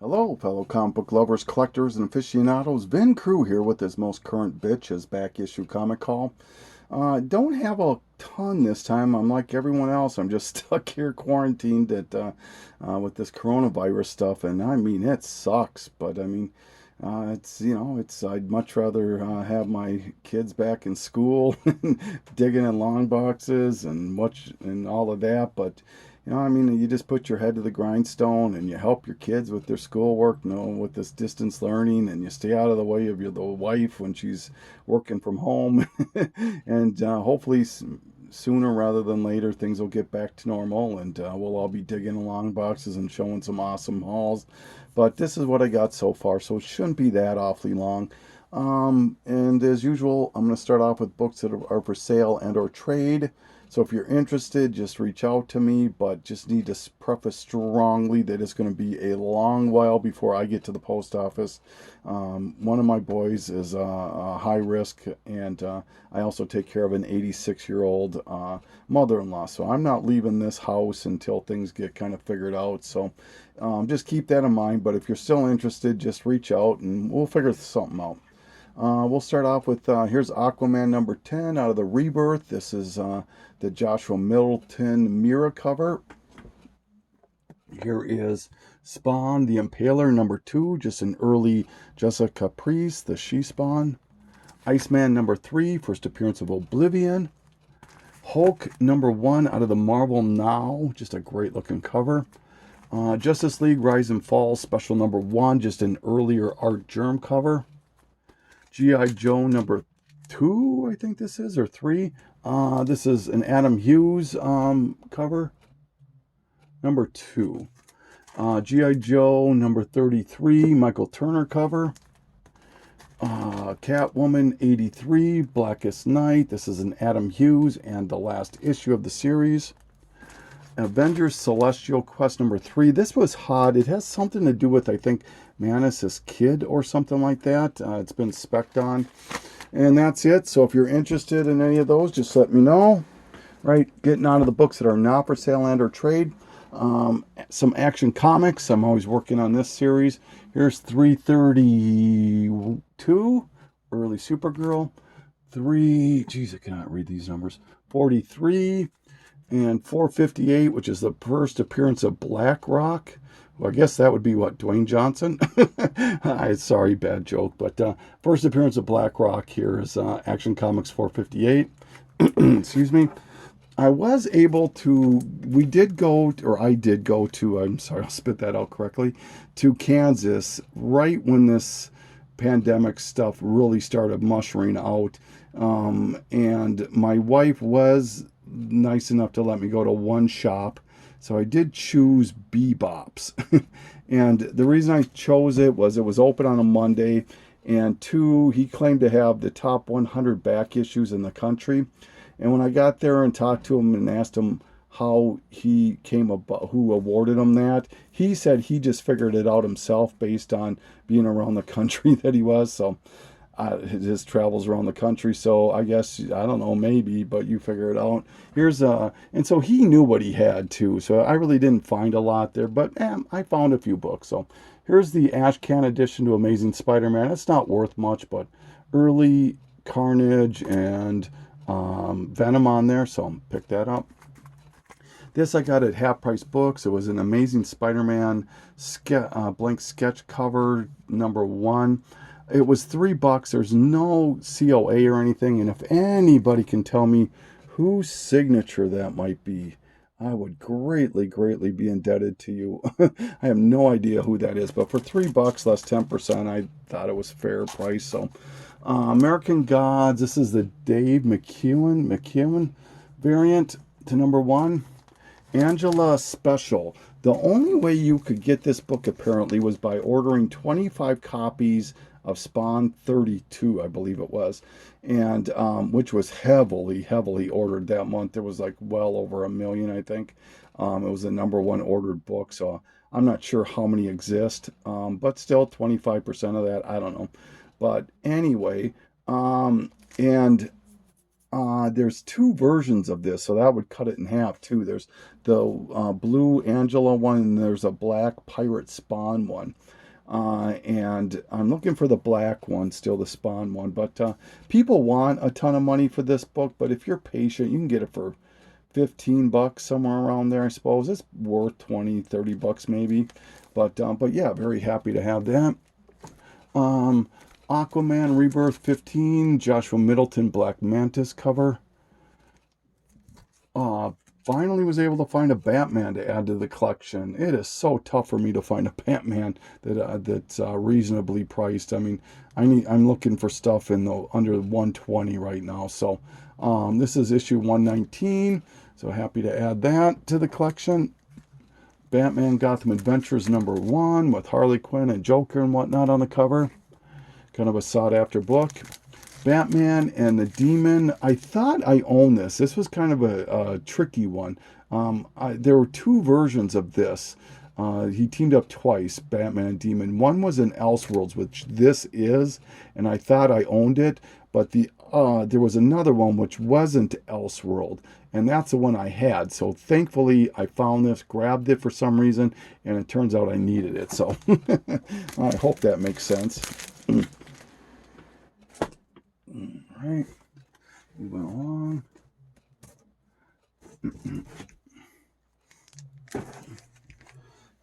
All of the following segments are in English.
Hello, fellow comic book lovers, collectors, and aficionados. Vin Crew here with his most current bitch's back issue comic haul. Don't have a ton this time. I'm like everyone else. I'm just stuck here quarantined with this coronavirus stuff, and I mean it sucks. But I mean, it's I'd much rather have my kids back in school, digging in long boxes and watch and all of that. But I mean, you just put your head to the grindstone and you help your kids with their schoolwork, with this distance learning, and you stay out of the way of the wife when she's working from home, and hopefully sooner rather than later things will get back to normal, and we'll all be digging along boxes and showing some awesome hauls. But this is what I got so far, so it shouldn't be that awfully long. And as usual, I'm going to start off with books that are for sale and or trade. So if you're interested, just reach out to me, but just need to preface strongly that it's going to be a long while before I get to the post office. One of my boys is high risk, and I also take care of an 86-year-old mother-in-law. So I'm not leaving this house until things get kind of figured out. So just keep that in mind. But if you're still interested, just reach out and we'll figure something out. We'll start off with here's Aquaman number 10 out of the Rebirth. This is the Joshua Middleton Mira cover. Here is Spawn the Impaler number 2, just an early Jessica Caprice, the She-Spawn. Iceman number 3, first appearance of Oblivion. Hulk number 1 out of the Marvel Now, just a great looking cover. Justice League Rise and Fall special number 1, just an earlier Art Germ cover. G.I. Joe number 2, I think this is, or 3. This is an Adam Hughes cover. Number 2. G.I. Joe number 33, Michael Turner cover. Catwoman 83, Blackest Night. This is an Adam Hughes and the last issue of the series. Avengers Celestial Quest number 3. This was hot. It has something to do with, I think, Manus' kid or something like that. It's been spec'd on. And that's it. So if you're interested in any of those, just let me know. Right, getting on to the books that are not for sale and or trade. Some Action Comics. I'm always working on this series. Here's 332, early Supergirl. Geez, I cannot read these numbers. 43 and 458, which is the first appearance of Black Rock. Well, I guess that would be what, Dwayne Johnson? Sorry, bad joke. But first appearance of Black Rock here is Action Comics 458. Excuse me. I did go to, I'm sorry, I'll spit that out correctly, to Kansas right when this pandemic stuff really started mushering out. And my wife was nice enough to let me go to one shop. So I did choose Bebop's. And the reason I chose it was open on a Monday. And 2, he claimed to have the top 100 back issues in the country. And when I got there and talked to him and asked him how he came about, who awarded him that, he said he just figured it out himself based on being around the country that he was. So his travels around the country. So I guess, I don't know, maybe, but you figure it out. And so he knew what he had too. So I really didn't find a lot there, but I found a few books. So here's the Ash Can edition to Amazing Spider-Man. It's not worth much, but early Carnage and Venom on there, so pick that up. This I got at Half Price Books. It was an Amazing Spider-Man blank sketch cover number 1. It was $3. There's no COA or anything, and if anybody can tell me whose signature that might be, I would greatly, greatly be indebted to you. I have no idea who that is, but for $3 less 10%, I thought it was fair price. So American Gods, this is the Dave McEwen variant to number 1. Angela Special. The only way you could get this book apparently was by ordering 25 copies of Spawn 32, I believe it was, and which was heavily, heavily ordered that month. There was like well over 1 million, I think. It was the number 1 ordered book, so I'm not sure how many exist, but still 25% of that, I don't know. But anyway, and There's two versions of this, so that would cut it in half too. There's the blue Angela one, and there's a black Pirate Spawn one. And I'm looking for the black one, still the Spawn one. But people want a ton of money for this book, but if you're patient, you can get it for 15 bucks, somewhere around there, I suppose. It's worth 20, 30 bucks maybe. But yeah, very happy to have that. Aquaman Rebirth 15, Joshua Middleton Black Mantis cover. Finally was able to find a Batman to add to the collection. It is so tough for me to find a Batman that's reasonably priced. I mean, I'm looking for stuff in the under 120 right now. So this is issue 119. So happy to add that to the collection. Batman Gotham Adventures #1 with Harley Quinn and Joker and whatnot on the cover. Kind of a sought-after book. Batman and the Demon. I thought I owned this. This was kind of a tricky one. There were two versions of this. He teamed up twice, Batman and Demon. One was in Elseworlds, which this is, and I thought I owned it. But there was another one which wasn't Elseworld, and that's the one I had. So thankfully, I found this, grabbed it for some reason, and it turns out I needed it. So I hope that makes sense. All right, moving along.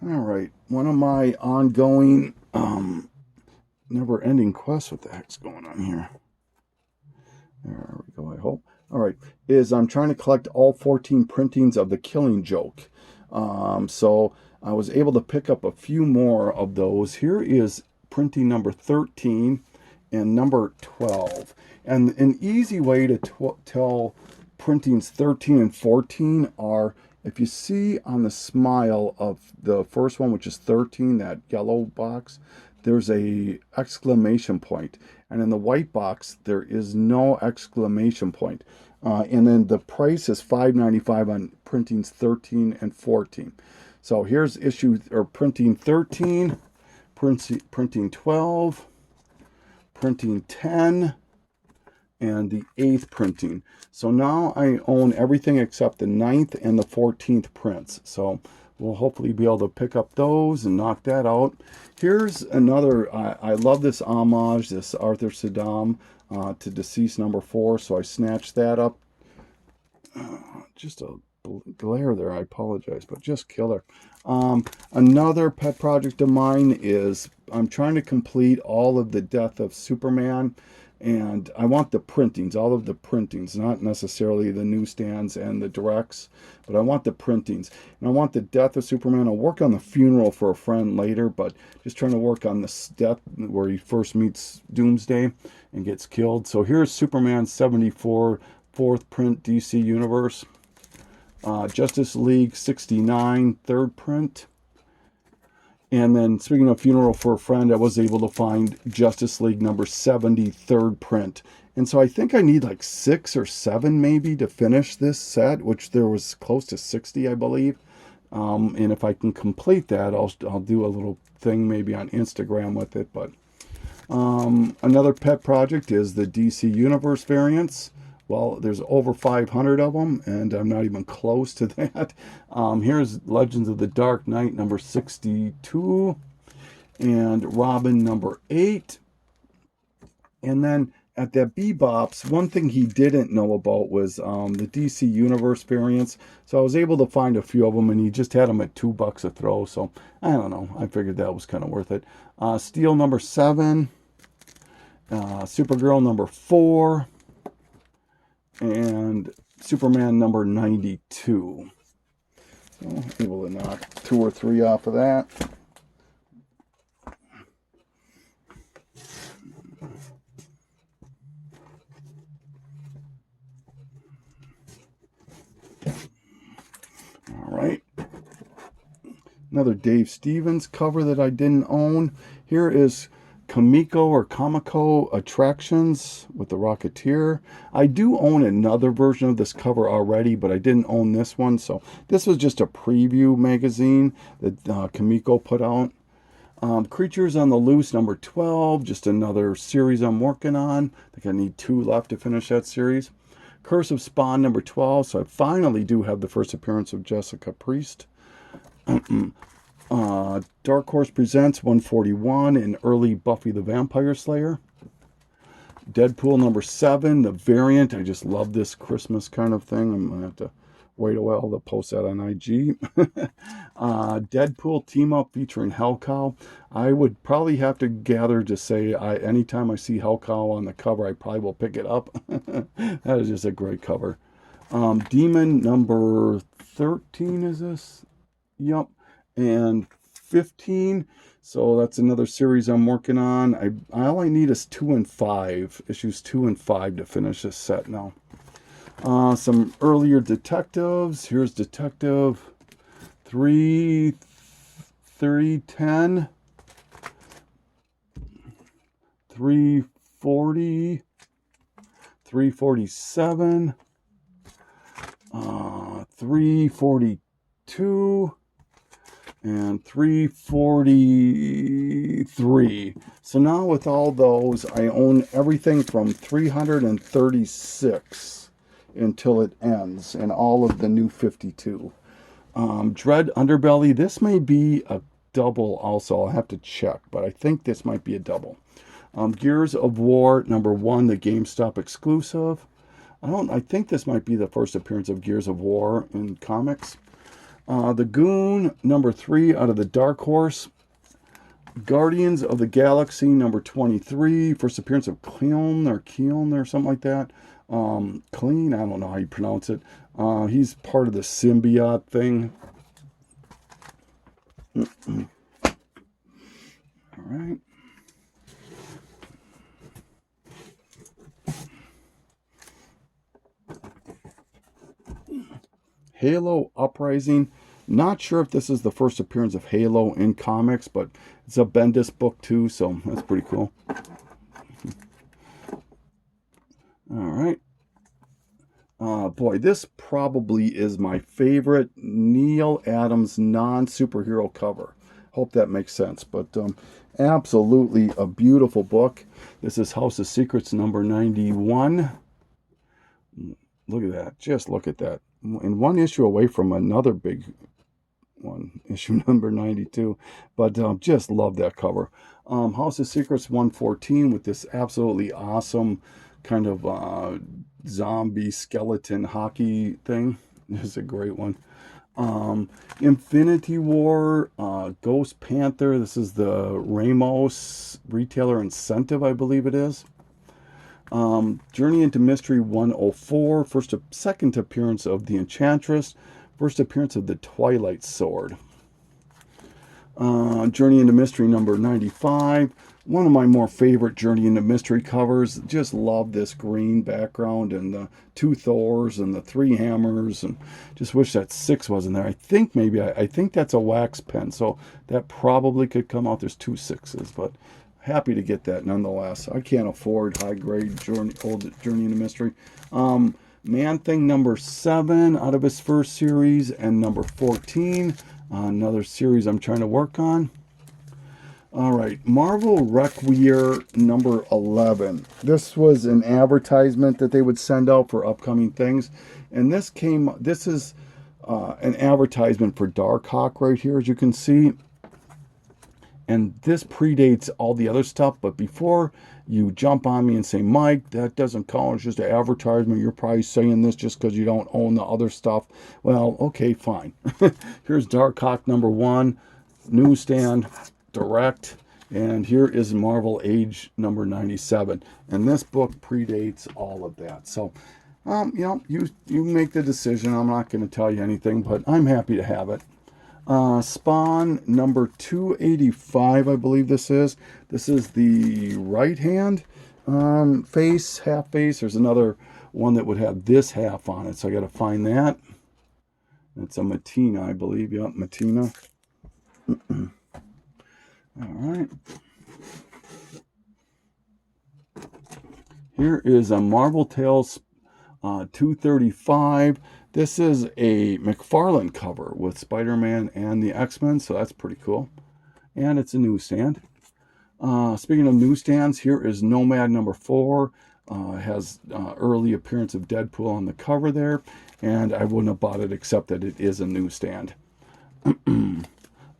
All right, one of my ongoing, never-ending quests. What the heck's going on here? There we go, I hope. All right, is I'm trying to collect all 14 printings of The Killing Joke. So I was able to pick up a few more of those. Here is printing number 13 and number 12. And an easy way to tell printings 13 and 14 are, if you see on the smile of the first one, which is 13, that yellow box, there's a exclamation point. And in the white box, there is no exclamation point. And then the price is $5.95 on printings 13 and 14. So here's printing 13, printing 12, printing 10, and the 8th printing. So now I own everything except the 9th and the 14th prints. So we'll hopefully be able to pick up those and knock that out. Here's another, I love this homage, this Arthur Saddam to Deceased #4. So I snatched that up. Just a glare there, I apologize, but just killer. Another pet project of mine is I'm trying to complete all of the Death of Superman. And I want the printings, all of the printings, not necessarily the newsstands and the directs, but I want the printings. And I want the Death of Superman. I'll work on the funeral for a friend later, but just trying to work on this death where he first meets Doomsday and gets killed. So here's Superman 74, 4th print, DC Universe. Justice League 69, 3rd print. And then, speaking of funeral for a friend, I was able to find Justice League #70, 3rd print. And so I think I need like 6 or 7 maybe to finish this set, which there was close to 60, I believe. And if I can complete that, I'll do a little thing maybe on Instagram with it. But another pet project is the DC Universe variants. Well, there's over 500 of them, and I'm not even close to that. Here's Legends of the Dark Knight #62, and Robin #8. And then at that Bebop's, one thing he didn't know about was the DC Universe variants. So I was able to find a few of them, and he just had them at $2 a throw. So I don't know. I figured that was kind of worth it. Steel #7, Supergirl #4. And Superman #92. So able to knock 2 or 3 off of that. All right. Another Dave Stevens cover that I didn't own. Here is Kamiko Attractions with the Rocketeer. I do own another version of this cover already, but I didn't own this one. So this was just a preview magazine that Kamiko put out. Creatures on the Loose #12, just another series I'm working on. I think I need 2 left to finish that series. Curse of Spawn number 12. So I finally do have the first appearance of Jessica Priest. Dark Horse Presents 141, an early Buffy the Vampire Slayer. Deadpool number 7, the variant. I just love this Christmas kind of thing. I'm going to have to wait a while to post that on IG. Deadpool team up featuring Hellcow. I would probably have to gather to say anytime I see Hellcow on the cover, I probably will pick it up. That is just a great cover. Demon number 13 is this? Yep. And 15. So that's another series I'm working on. I only need is 2 and 5, issues 2 and 5 to finish this set now. Some earlier detectives. Here's Detective 310, 340, 347, 342, and 343. So now with all those, I own everything from 336 until it ends, and all of the new 52. Dread Underbelly, this may be a double also. I'll have to check, but I think this might be a double. Gears of War number 1, the GameStop exclusive. I think this might be the first appearance of Gears of War in comics. The Goon number 3 out of the Dark Horse. Guardians of the Galaxy number 23, first appearance of Cleon or something like that. Clean, I don't know how you pronounce it. He's part of the symbiote thing. All right. Halo Uprising. Not sure if this is the first appearance of Halo in comics, but it's a Bendis book too, so that's pretty cool. All right. Boy, this probably is my favorite Neil Adams non-superhero cover. Hope that makes sense, but absolutely a beautiful book. This is House of Secrets number 91. Look at that. Just look at that. And one issue away from another big one, issue number 92. But just love that cover. House of Secrets 114 with this absolutely awesome kind of zombie skeleton hockey thing. This is a great one. Infinity War, Ghost Panther. This is the Ramos retailer incentive, I believe it is. Journey into Mystery 104, second appearance of the Enchantress, first appearance of the Twilight Sword. Journey into Mystery number 95, one of my more favorite Journey into Mystery covers. Just love this green background and the 2 Thors and the 3 hammers, and just wish that 6 wasn't there. I think maybe, I think that's a wax pen, so that probably could come out. There's 2 6s, but happy to get that nonetheless. I can't afford high-grade old Journey into Mystery. Man-Thing number 7 out of his first series, and number 14, another series I'm trying to work on. All right, Marvel Requiem number 11. This was an advertisement that they would send out for upcoming things, and this is an advertisement for Darkhawk right here, as you can see. And this predates all the other stuff, but before you jump on me and say, Mike, that doesn't count, it's just an advertisement, you're probably saying this just because you don't own the other stuff. Well, okay, fine. Here's Darkhawk number 1, newsstand, direct, and here is Marvel Age number 97. And this book predates all of that. So, you make the decision. I'm not going to tell you anything, but I'm happy to have it. Spawn number 285, I believe this is. This is the right hand face, half face. There's another one that would have this half on it, so I got to find that. It's a Matina, I believe. Yep, Matina. All right. Here is a Marvel Tales 235. This is a McFarlane cover with Spider-Man and the X-Men, so that's pretty cool. And it's a newsstand. Speaking of newsstands, here is Nomad number 4. Has early appearance of Deadpool on the cover there, and I wouldn't have bought it except that it is a newsstand.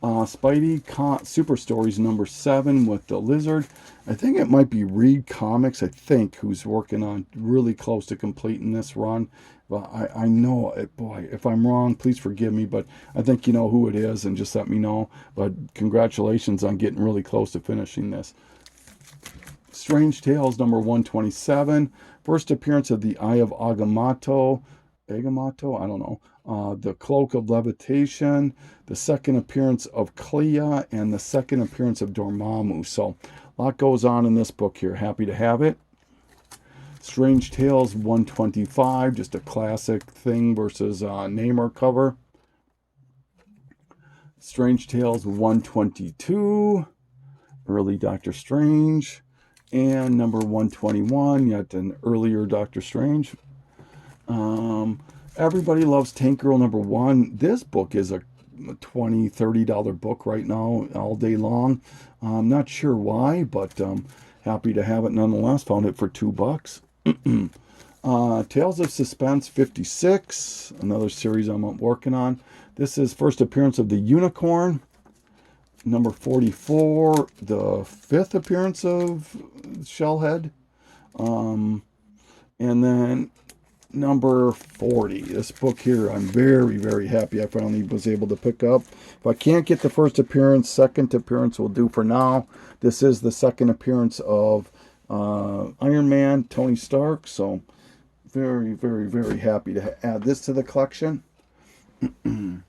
Spidey Super Stories number 7 with the Lizard. I think it might be Reed Comics, I think, who's working on really close to completing this run. But I know it, boy, if I'm wrong, please forgive me, but I think you know who it is and just let me know. But congratulations on getting really close to finishing this. Strange Tales number 127. First appearance of the Eye of Agamotto. Agamotto? I don't know. The Cloak of Levitation. The second appearance of Clea. And the second appearance of Dormammu. So a lot goes on in this book here. Happy to have it. Strange Tales 125. Just a classic thing versus Namor cover. Strange Tales 122. Early Doctor Strange. And number 121, yet an earlier Doctor Strange. Everybody Loves Tank Girl number 1. This book is a $20, $30 book right now, all day long. I'm not sure why, but happy to have it nonetheless. Found it for $2. Tales of Suspense 56, another series I'm working on. This is first appearance of the Unicorn. Number 44, the fifth appearance of Shellhead. And then number 40, this book here, I'm very, very happy I finally was able to pick up. If I can't get the first appearance, second appearance will do for now. This is the second appearance of Iron Man, Tony Stark. So very, very, very happy to add this to the collection. All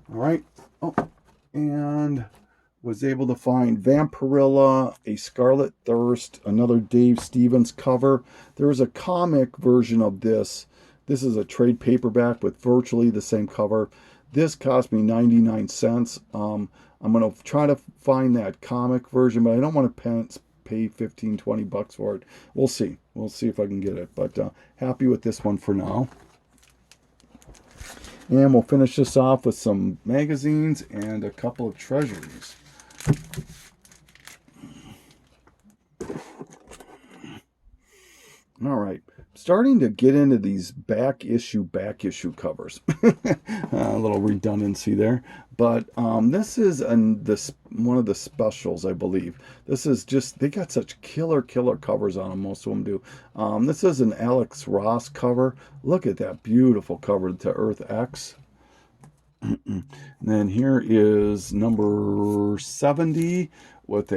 right. Oh, and was able to find Vampirilla, A Scarlet Thirst, another Dave Stevens cover. There is a comic version of this. This is a trade paperback with virtually the same cover. This cost me 99 cents. I'm going to try to find that comic version, but I don't want to pay 15, 20 bucks for it. We'll see. We'll see if I can get it. But happy with this one for now. And we'll finish this off with some magazines and a couple of treasuries. All right, starting to get into these back issue covers. A little redundancy there, but this is one of the specials, I believe. This is just, they got such killer covers on them. Most of them do. This is an Alex Ross cover. Look at that beautiful cover to Earth X. And then here is number 70 with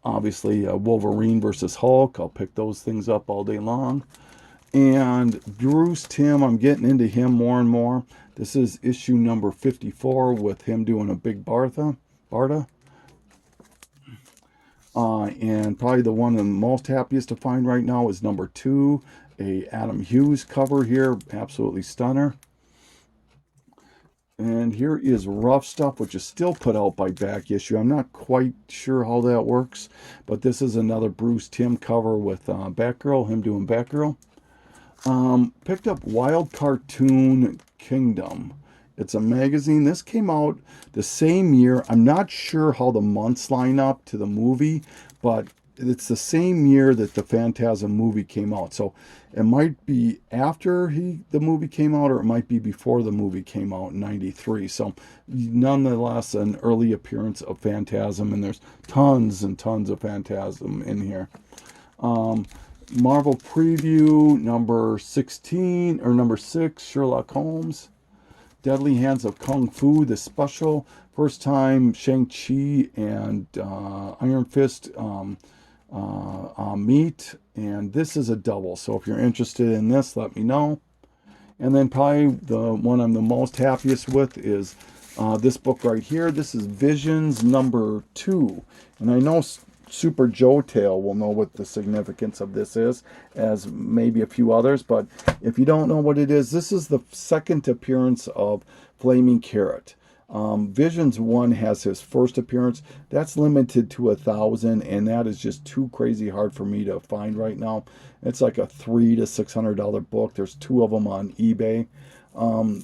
obviously a Wolverine versus Hulk. I'll pick those things up all day long. And Bruce Timm, I'm getting into him more and more. This is issue number 54 with him doing a big Barta. And probably the one I'm most happiest to find right now is number 2, a Adam Hughes cover here, absolutely stunner. And here is Rough Stuff, which is still put out by Back Issue. I'm not quite sure how that works, but this is another Bruce Timm cover with Batgirl, him doing Batgirl. Picked up Wild Cartoon Kingdom. It's a magazine. This came out the same year. I'm not sure how the months line up to the movie, but it's the same year that the Phantasm movie came out. So it might be after the movie came out, or it might be before the movie came out in 93. So nonetheless, an early appearance of Phantasm, and there's tons and tons of Phantasm in here. Marvel Preview number 16, or number 6, Sherlock Holmes. Deadly Hands of Kung Fu, the special. First time Shang-Chi and Iron Fist meet, and this is a double, so if you're interested in this, let me know. And then probably the one I'm the most happiest with is this book right here. This is Visions number 2, and I know Super Joe Tail will know what the significance of this is, as maybe a few others, but if you don't know what it is, this is the second appearance of Flaming Carrot. Visions 1 has his first appearance. That's limited to 1,000, and that is just too crazy hard for me to find right now. It's like a $300 to $600 book. There's 2 of them on eBay.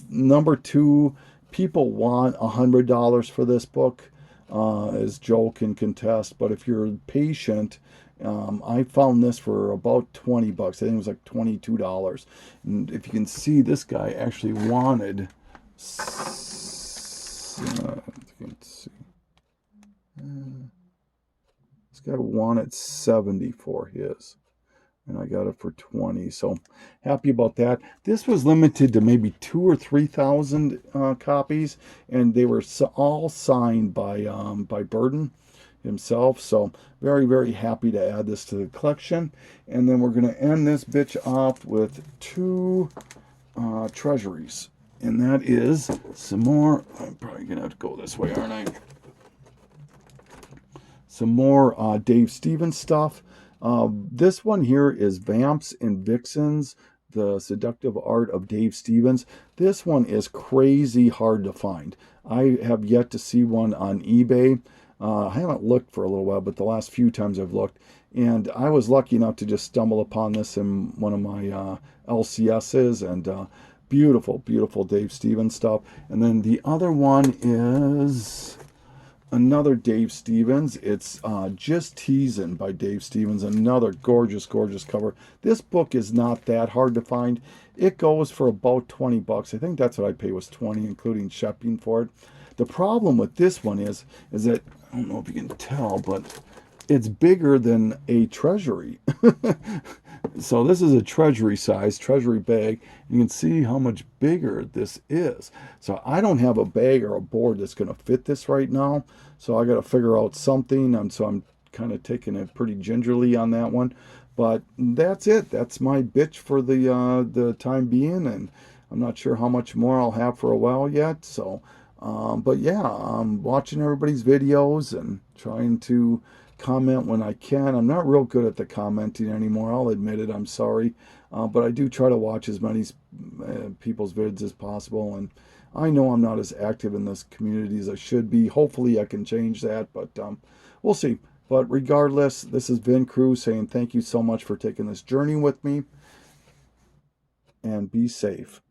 Number 2, people want $100 for this book. as Joe can contest. But if you're patient, I found this for about 20 bucks. I think it was like $22. And if you can see, this guy actually wanted, you can see, this guy wanted 70 for his, and I got it for 20. So happy about that. This was limited to maybe 2,000 or 3,000 copies, and they were all signed by Burden himself. So very, very happy to add this to the collection. And then we're going to end this bitch off with two treasuries, and that is some more. I'm probably going to have to go this way, aren't I? Some more Dave Stevens stuff. This one here is Vamps and Vixens, The Seductive Art of Dave Stevens. This one is crazy hard to find. I have yet to see one on eBay. I haven't looked for a little while, but the last few times I've looked, and I was lucky enough to just stumble upon this in one of my LCSs, and beautiful, beautiful Dave Stevens stuff. And then the other one is another Dave Stevens. It's Just Teasin' by Dave Stevens. Another gorgeous, gorgeous cover. This book is not that hard to find. It goes for about 20 bucks. I think that's what I paid, was 20, including shipping for it. The problem with this one is that, I don't know if you can tell, but it's bigger than a treasury. So this is a treasury size, treasury bag. You can see how much bigger this is. So I don't have a bag or a board that's going to fit this right now. So I got to figure out something. So I'm kind of taking it pretty gingerly on that one. But that's it. That's my bitch for the time being. And I'm not sure how much more I'll have for a while yet. So, but yeah, I'm watching everybody's videos and trying to comment when I can. I'm not real good at the commenting anymore. I'll admit it. I'm sorry. But I do try to watch as many people's vids as possible. And I know I'm not as active in this community as I should be. Hopefully I can change that, but we'll see. But regardless, this is Vin Cruz saying thank you so much for taking this journey with me, and be safe.